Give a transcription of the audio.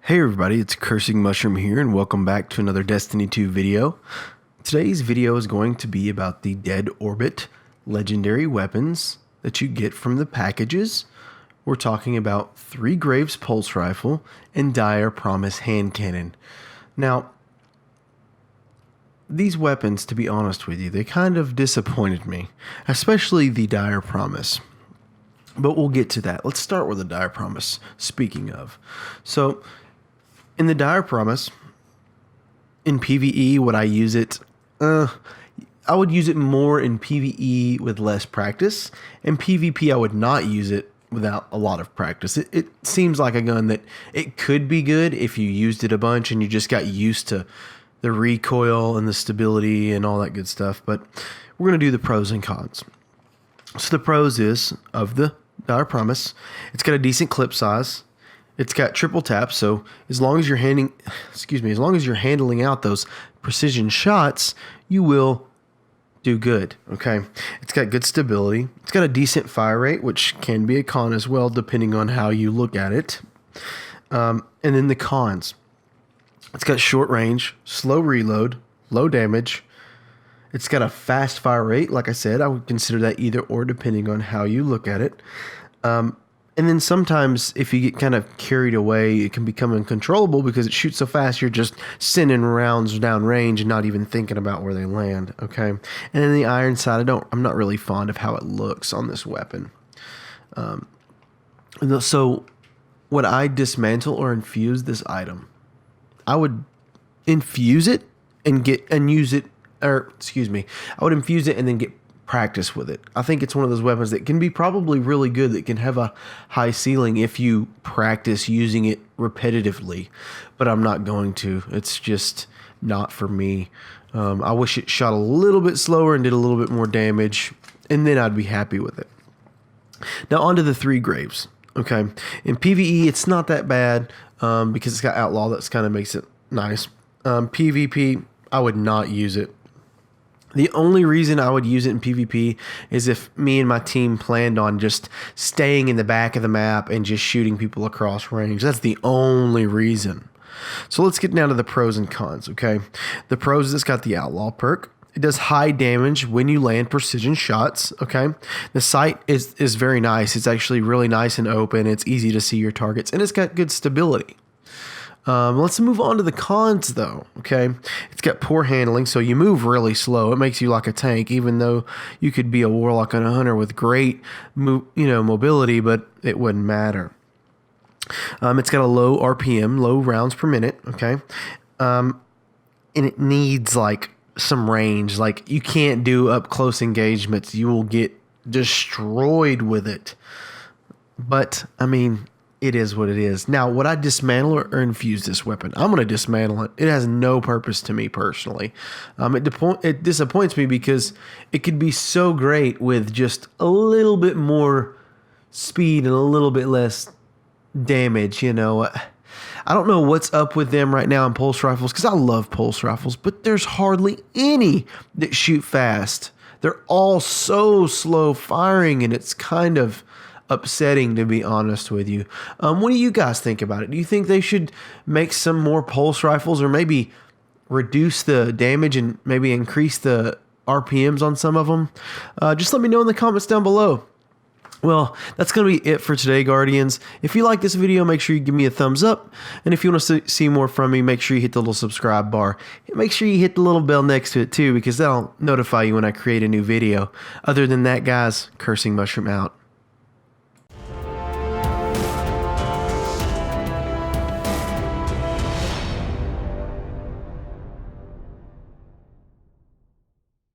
Hey everybody, it's Cursing Mushroom here and welcome back to another Destiny 2 video. Today's video is going to be about the Dead Orbit legendary weapons that you get from the packages. We're talking about Three Graves Pulse Rifle and Dire Promise Hand Cannon. Now, these weapons, to be honest with you, they kind of disappointed me, especially the Dire Promise. But we'll get to that. Let's start with the Dire Promise, speaking of. So, in the Dire Promise, in PvE, would I use it? I would use it more in PvE with less practice. In PvP, I would not use it without a lot of practice. It seems like a gun that it could be good if you used it a bunch and you just got used to the recoil and the stability and all that good stuff. But we're going to do the pros and cons. So the pros is, of the Dire Promise, it's got a decent clip size. It's got triple tap, so as long as you're handling out those precision shots, you will do good. Okay, it's got good stability. It's got a decent fire rate, which can be a con as well, depending on how you look at it. And then the cons: it's got short range, slow reload, low damage. It's got a fast fire rate. Like I said, I would consider that either or, depending on how you look at it. And then sometimes if you get kind of carried away, it can become uncontrollable because it shoots so fast, you're just sending rounds down range and not even thinking about where they land, okay? And then the iron sight, I'm not really fond of how it looks on this weapon. So would I dismantle or infuse this item? I would infuse it and use it, I would infuse it and then get practice with it. I think it's one of those weapons that can be probably really good, that can have a high ceiling if you practice using it repetitively, but I'm not going to. It's just not for me. I wish it shot a little bit slower and did a little bit more damage, and then I'd be happy with it. Now onto the Three Graves. Okay, in PvE it's not that bad because it's got Outlaw. That kind of makes it nice. PvP, I would not use it. The only reason I would use it in PvP is if me and my team planned on just staying in the back of the map and just shooting people across range. That's the only reason. So let's get down to the pros and cons, okay? The pros is it's got the Outlaw perk. It does high damage when you land precision shots, okay? The sight is very nice. It's actually really nice and open. It's easy to see your targets, and it's got good stability. Let's move on to the cons, though, okay? It's got poor handling, so you move really slow. It makes you like a tank, even though you could be a warlock and a hunter with great mobility, but it wouldn't matter. It's got a low RPM, low rounds per minute, okay? And it needs, like, some range. Like, you can't do up-close engagements. You will get destroyed with it. But, I mean, it is what it is. Now, would I dismantle or infuse this weapon? I'm going to dismantle it. It has no purpose to me personally. It disappoints me because it could be so great with just a little bit more speed and a little bit less damage, I don't know what's up with them right now in pulse rifles, because I love pulse rifles, but there's hardly any that shoot fast. They're all so slow firing, and it's kind of upsetting, to be honest with you. What do you guys think about it? Do you think they should make some more pulse rifles, or maybe reduce the damage and maybe increase the RPMs on some of them? Just let me know in the comments down below. Well, that's going to be it for today, Guardians. If you like this video, make sure you give me a thumbs up. And if you want to see more from me, make sure you hit the little subscribe bar. Make sure you hit the little bell next to it too, because that'll notify you when I create a new video. Other than that, guys, Cursing Mushroom out.